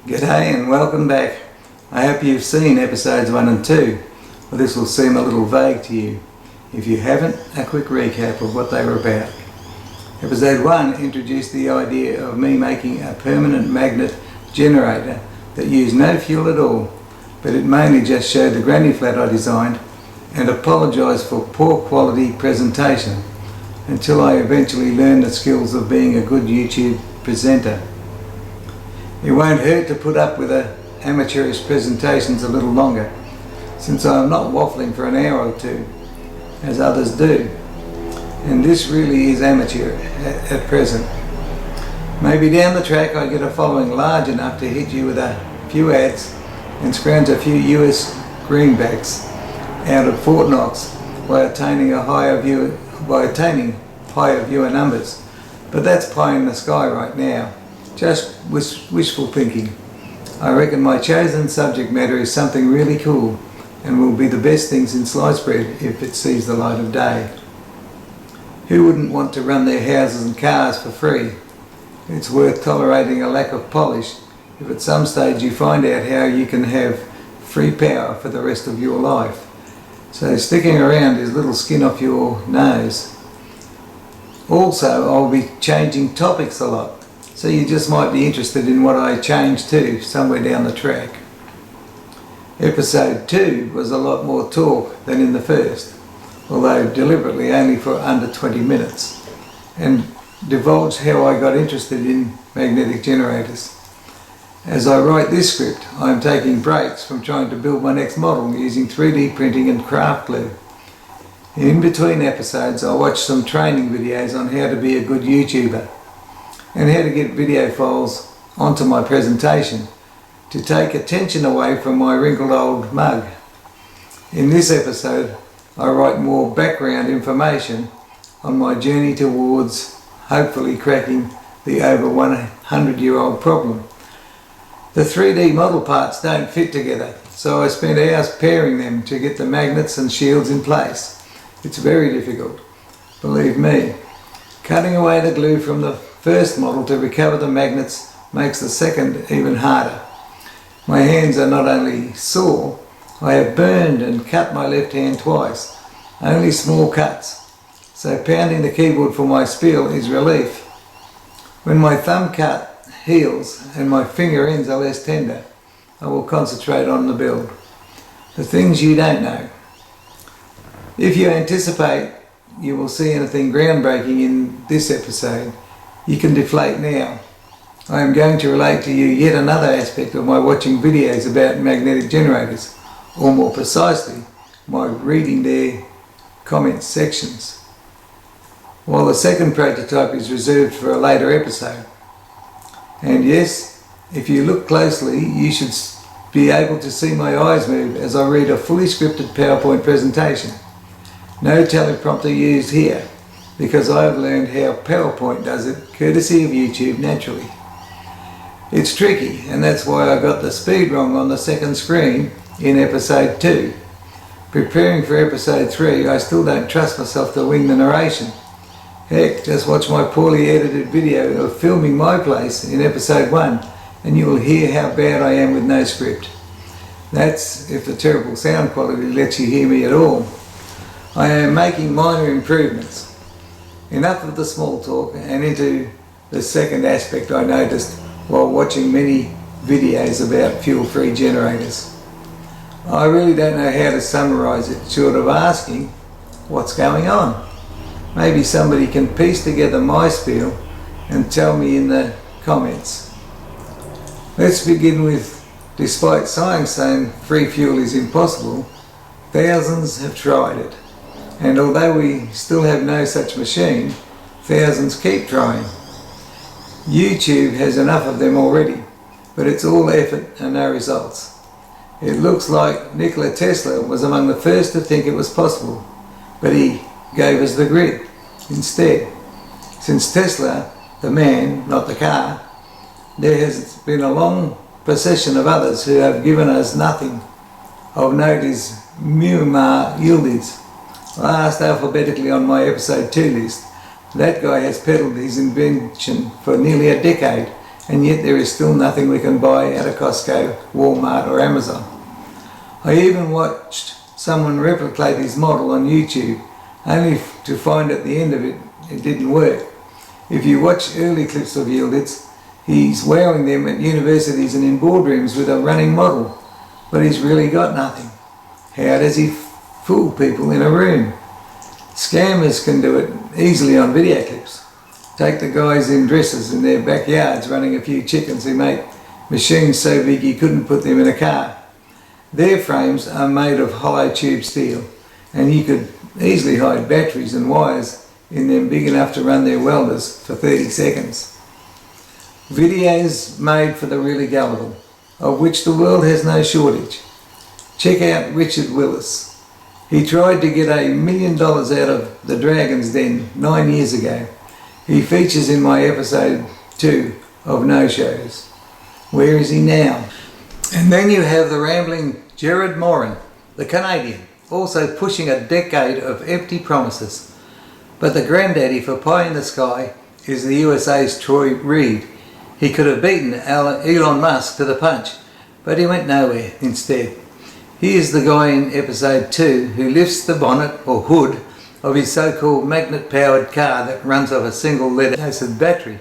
G'day and welcome back. I hope you've seen episodes 1 and 2, but this will seem a little vague to you. If you haven't, a quick recap of what they were about. Episode 1 introduced the idea of me making a permanent magnet generator that used no fuel at all, but it mainly just showed the granny flat I designed and apologised for poor quality presentation until I eventually learned the skills of being a good YouTube presenter. It won't hurt to put up with amateurish presentations a little longer, since I am not waffling for an hour or two, as others do. And this really is amateur at present. Maybe down the track I get a following large enough to hit you with a few ads and scrounge a few US greenbacks out of Fort Knox by attaining higher viewer numbers. But that's pie in the sky right now. Just wishful thinking. I reckon my chosen subject matter is something really cool and will be the best thing since sliced bread if it sees the light of day. Who wouldn't want to run their houses and cars for free? It's worth tolerating a lack of polish if at some stage you find out how you can have free power for the rest of your life. So sticking around is little skin off your nose. Also, I'll be changing topics a lot, so you just might be interested in what I change to somewhere down the track. Episode 2 was a lot more talk than in the first, although deliberately only for under 20 minutes, and divulged how I got interested in magnetic generators. As I write this script, I am taking breaks from trying to build my next model using 3D printing and craft glue. In between episodes, I watched some training videos on how to be a good YouTuber and how to get video files onto my presentation to take attention away from my wrinkled old mug. In this episode, I write more background information on my journey towards hopefully cracking the over 100-year-old problem. The 3D model parts don't fit together, so I spent hours pairing them to get the magnets and shields in place. It's very difficult, believe me. Cutting away the glue from the first model to recover the magnets makes the second even harder. My hands are not only sore, I have burned and cut my left hand twice, only small cuts, so pounding the keyboard for my spiel is relief. When my thumb cut heals and my finger ends are less tender, I will concentrate on the build. The things you don't know. If you anticipate you will see anything groundbreaking in this episode, you can deflate now. I am going to relate to you yet another aspect of my watching videos about magnetic generators, or more precisely, my reading their comment sections, while the second prototype is reserved for a later episode. And yes, if you look closely, you should be able to see my eyes move as I read a fully scripted PowerPoint presentation. No teleprompter used here, because I have learned how PowerPoint does it, courtesy of YouTube, naturally. It's tricky, and that's why I got the speed wrong on the second screen in episode 2. Preparing for episode 3, I still don't trust myself to wing the narration. Heck, just watch my poorly edited video of filming my place in episode 1, and you will hear how bad I am with no script. That's if the terrible sound quality lets you hear me at all. I am making minor improvements. Enough of the small talk and into the second aspect I noticed while watching many videos about fuel-free generators. I really don't know how to summarise it short of asking what's going on. Maybe somebody can piece together my spiel and tell me in the comments. Let's begin with, despite science saying free fuel is impossible, thousands have tried it. And although we still have no such machine, thousands keep trying. YouTube has enough of them already, but it's all effort and no results. It looks like Nikola Tesla was among the first to think it was possible, but he gave us the grid instead. Since Tesla, the man, not the car, there has been a long procession of others who have given us nothing. Of note is Muammar Yildiz, last alphabetically on my episode 2 list. That guy has peddled his invention for nearly a decade and yet there is still nothing we can buy at a Costco, Walmart or Amazon. I even watched someone replicate his model on YouTube, only to find at the end of it, it didn't work. If you watch early clips of Yieldits, he's wearing them at universities and in boardrooms with a running model, but he's really got nothing. How does he fool people in a room? Scammers can do it easily on video clips. Take the guys in dresses in their backyards running a few chickens who make machines so big you couldn't put them in a car. Their frames are made of hollow tube steel, and you could easily hide batteries and wires in them big enough to run their welders for 30 seconds. Videos made for the really gullible, of which the world has no shortage. Check out Richard Willis. He tried to get $1 million out of the Dragon's Den 9 years ago. He features in my episode 2 of No Shows. Where is he now? And then you have the rambling Jared Moran, the Canadian, also pushing a decade of empty promises. But the granddaddy for pie in the sky is the USA's Troy Reid. He could have beaten Elon Musk to the punch, but he went nowhere instead. He is the guy in episode 2 who lifts the bonnet or hood of his so-called magnet-powered car that runs off a single lead-acid battery.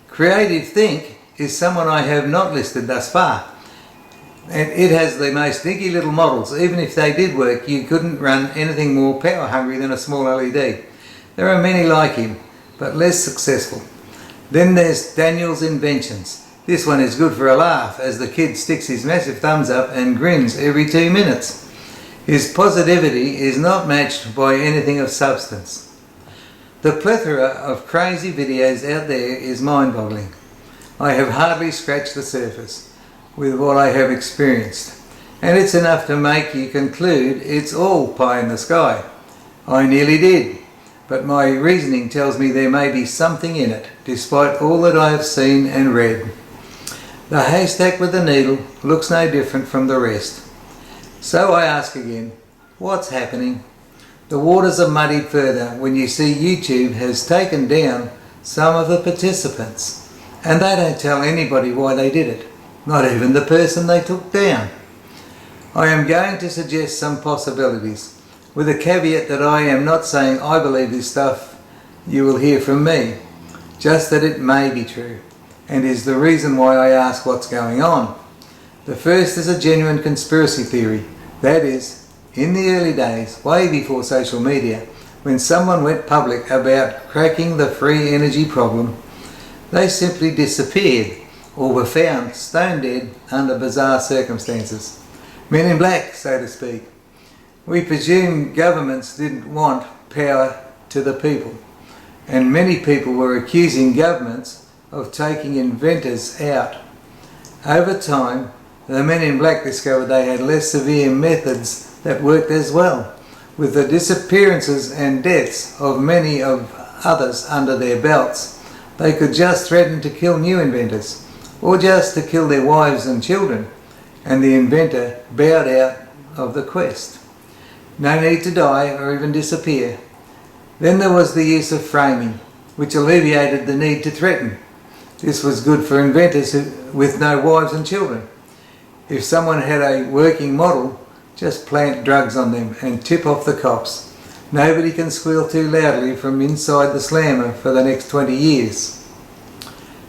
Creative Think is someone I have not listed thus far. And it has the most dinky little models. Even if they did work, you couldn't run anything more power hungry than a small LED. There are many like him, but less successful. Then there's Daniel's Inventions. This one is good for a laugh as the kid sticks his massive thumbs up and grins every 2 minutes. His positivity is not matched by anything of substance. The plethora of crazy videos out there is mind-boggling. I have hardly scratched the surface with what I have experienced, and it's enough to make you conclude it's all pie in the sky. I nearly did, but my reasoning tells me there may be something in it, despite all that I have seen and read. The haystack with the needle looks no different from the rest. So I ask again, what's happening? The waters are muddied further when you see YouTube has taken down some of the participants, and they don't tell anybody why they did it, not even the person they took down. I am going to suggest some possibilities, with a caveat that I am not saying I believe this stuff you will hear from me, just that it may be true, and is the reason why I ask what's going on. The first is a genuine conspiracy theory. That is, in the early days, way before social media, when someone went public about cracking the free energy problem, they simply disappeared or were found stone dead under bizarre circumstances. Men in black, so to speak. We presume governments didn't want power to the people, and many people were accusing governments of taking inventors out. Over time, the men in black discovered they had less severe methods that worked as well. With the disappearances and deaths of many of others under their belts, they could just threaten to kill new inventors, or just to kill their wives and children, and the inventor bowed out of the quest. No need to die or even disappear. Then there was the use of framing, which alleviated the need to threaten. This was good for inventors with no wives and children. If someone had a working model, just plant drugs on them and tip off the cops. Nobody can squeal too loudly from inside the slammer for the next 20 years.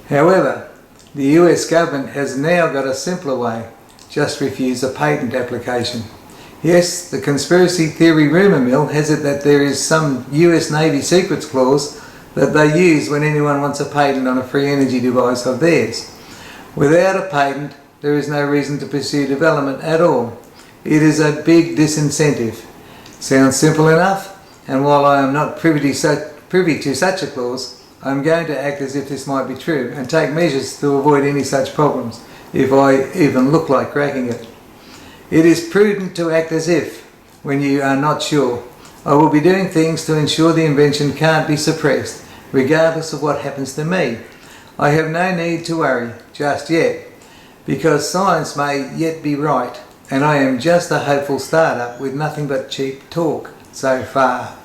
However, the US government has now got a simpler way. Just refuse a patent application. Yes, the conspiracy theory rumour mill has it that there is some US Navy secrets clause that they use when anyone wants a patent on a free energy device of theirs. Without a patent, there is no reason to pursue development at all. It is a big disincentive. Sounds simple enough, and while I am not privy to such a clause, I am going to act as if this might be true and take measures to avoid any such problems, if I even look like cracking it. It is prudent to act as if, when you are not sure. I will be doing things to ensure the invention can't be suppressed, regardless of what happens to me. I have no need to worry, just yet, because science may yet be right, and I am just a hopeful startup with nothing but cheap talk so far.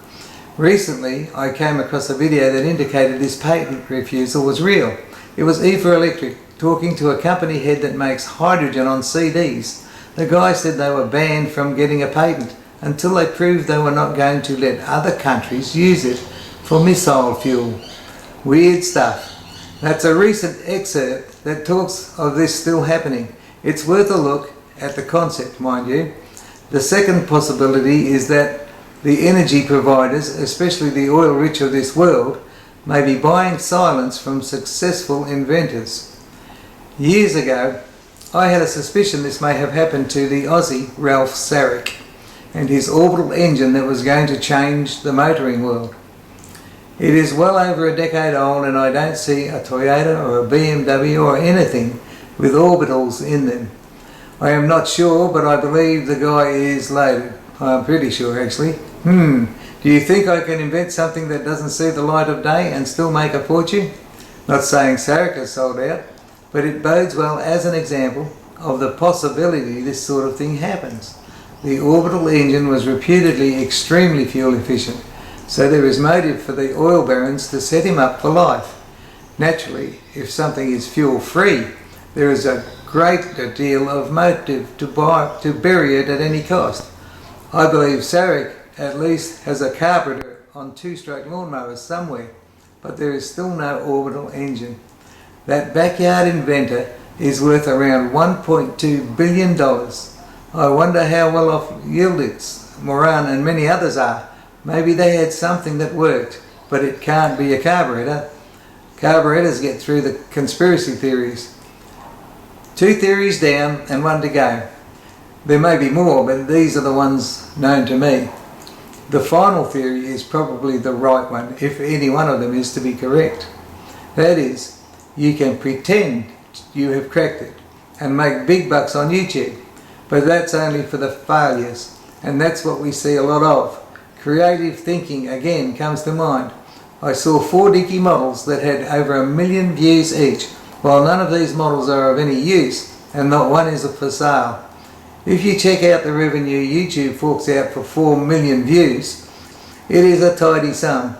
Recently, I came across a video that indicated this patent refusal was real. It was E for Electric talking to a company head that makes hydrogen on CDs. The guy said they were banned from getting a patent until they proved they were not going to let other countries use it for missile fuel. Weird stuff. That's a recent excerpt that talks of this still happening. It's worth a look at the concept, mind you. The second possibility is that the energy providers, especially the oil rich of this world, may be buying silence from successful inventors. Years ago, I had a suspicion this may have happened to the Aussie Ralph Sarek and his orbital engine that was going to change the motoring world. It is well over a decade old, and I don't see a Toyota or a BMW or anything with orbitals in them. I am not sure, but I believe the guy is loaded. I'm pretty sure, actually. Do you think I can invent something that doesn't see the light of day and still make a fortune? Not saying Sarek has sold out, but it bodes well as an example of the possibility this sort of thing happens. The orbital engine was reputedly extremely fuel efficient, so there is motive for the oil barons to set him up for life. Naturally, if something is fuel free, there is a great deal of motive to bury it at any cost. I believe Sarek at least has a carburetor on two-stroke lawnmowers somewhere, but there is still no orbital engine. That backyard inventor is worth around $1.2 billion. I wonder how well off Willis, Moran and many others are. Maybe they had something that worked, but it can't be a carburetor. Carburetors get through the conspiracy theories. 2 theories down and 1 to go. There may be more, but these are the ones known to me. The final theory is probably the right one, if any one of them is to be correct. That is, you can pretend you have cracked it and make big bucks on YouTube, but that's only for the failures, and that's what we see a lot of. Creative thinking again comes to mind. I saw 4 dicky models that had over 1 million views each, while none of these models are of any use and not one is for sale. If you check out the revenue YouTube forks out for 4 million views, it is a tidy sum,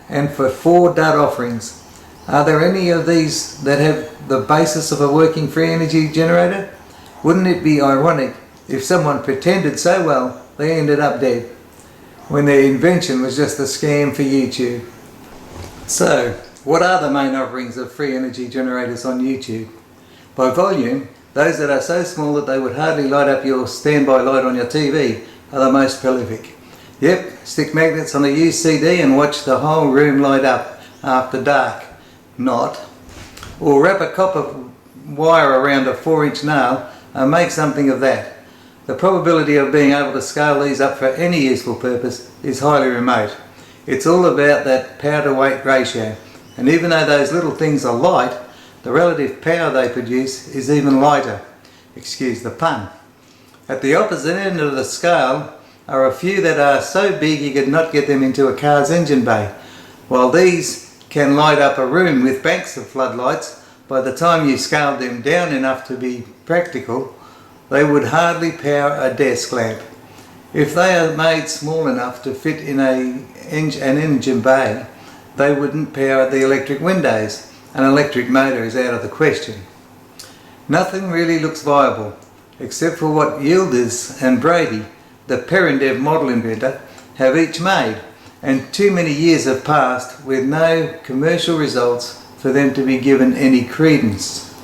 and for 4 dud offerings. Are there any of these that have the basis of a working free energy generator? Wouldn't it be ironic if someone pretended so well they ended up dead, when their invention was just a scam for YouTube? So, what are the main offerings of free energy generators on YouTube? By volume, those that are so small that they would hardly light up your standby light on your TV are the most prolific. Yep, stick magnets on a used CD and watch the whole room light up after dark. Not. Or wrap a copper wire around a 4-inch nail and make something of that. The probability of being able to scale these up for any useful purpose is highly remote. It's all about that power to weight ratio, and even though those little things are light, the relative power they produce is even lighter. Excuse the pun. At the opposite end of the scale are a few that are so big you could not get them into a car's engine bay. While these can light up a room with banks of floodlights, by the time you scaled them down enough to be practical, they would hardly power a desk lamp. If they are made small enough to fit in an engine bay, they wouldn't power the electric windows. An electric motor is out of the question. Nothing really looks viable, except for what Yildiz and Brady, the Perendev model inventor, have each made, and too many years have passed with no commercial results for them to be given any credence.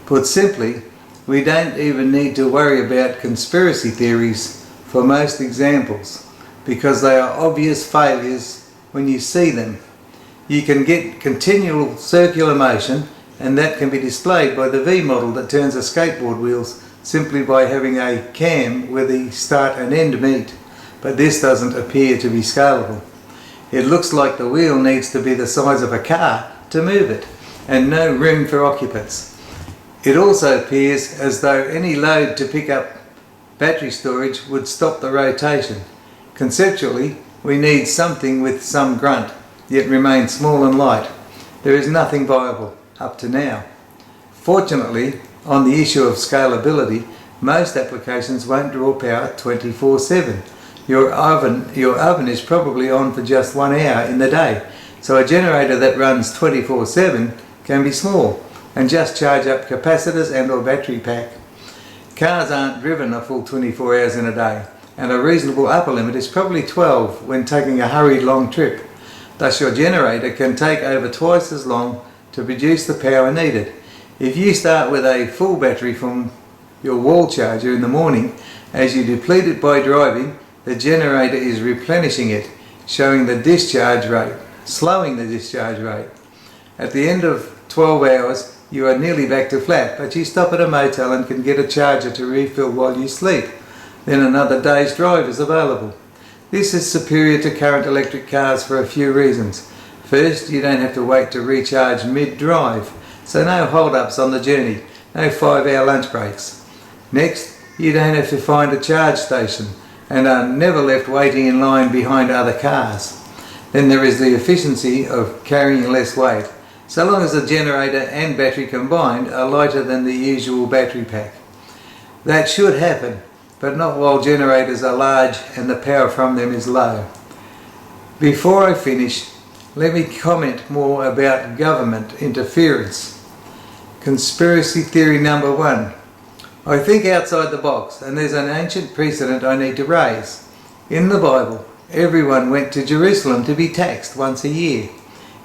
Put simply, we don't even need to worry about conspiracy theories for most examples, because they are obvious failures when you see them. You can get continual circular motion, and that can be displayed by the V model that turns a skateboard wheels simply by having a cam where the start and end meet, but this doesn't appear to be scalable. It looks like the wheel needs to be the size of a car to move it, and no room for occupants. It also appears as though any load to pick up battery storage would stop the rotation. Conceptually, we need something with some grunt, yet remain small and light. There is nothing viable up to now. Fortunately, on the issue of scalability, most applications won't draw power 24/7. Your oven is probably on for just 1 hour in the day, so a generator that runs 24/7 can be small and just charge up capacitors and or battery pack. Cars aren't driven a full 24 hours in a day, and a reasonable upper limit is probably 12 when taking a hurried long trip. Thus your generator can take over twice as long to produce the power needed. If you start with a full battery from your wall charger in the morning, as you deplete it by driving, the generator is replenishing it, showing the discharge rate, slowing the discharge rate. At the end of 12 hours, you are nearly back to flat, but you stop at a motel and can get a charger to refill while you sleep. Then another day's drive is available. This is superior to current electric cars for a few reasons. First, you don't have to wait to recharge mid-drive, so no hold-ups on the journey, no 5-hour lunch breaks. Next, you don't have to find a charge station and are never left waiting in line behind other cars. Then there is the efficiency of carrying less weight, so long as the generator and battery combined are lighter than the usual battery pack. That should happen, but not while generators are large and the power from them is low. Before I finish, let me comment more about government interference. Conspiracy theory number 1. I think outside the box, and there's an ancient precedent I need to raise. In the Bible, everyone went to Jerusalem to be taxed once a year.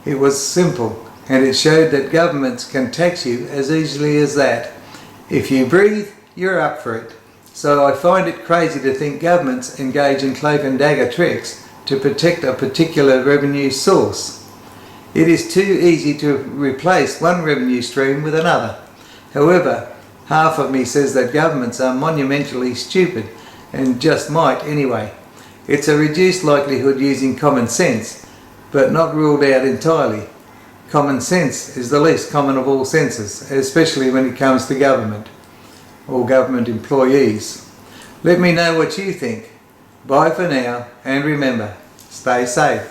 It was simple, and it showed that governments can tax you as easily as that. If you breathe, you're up for it. So I find it crazy to think governments engage in cloak and dagger tricks to protect a particular revenue source. It is too easy to replace one revenue stream with another. However, half of me says that governments are monumentally stupid and just might anyway. It's a reduced likelihood using common sense, but not ruled out entirely. Common sense is the least common of all senses, especially when it comes to government or government employees. Let me know what you think. Bye for now, and remember, stay safe.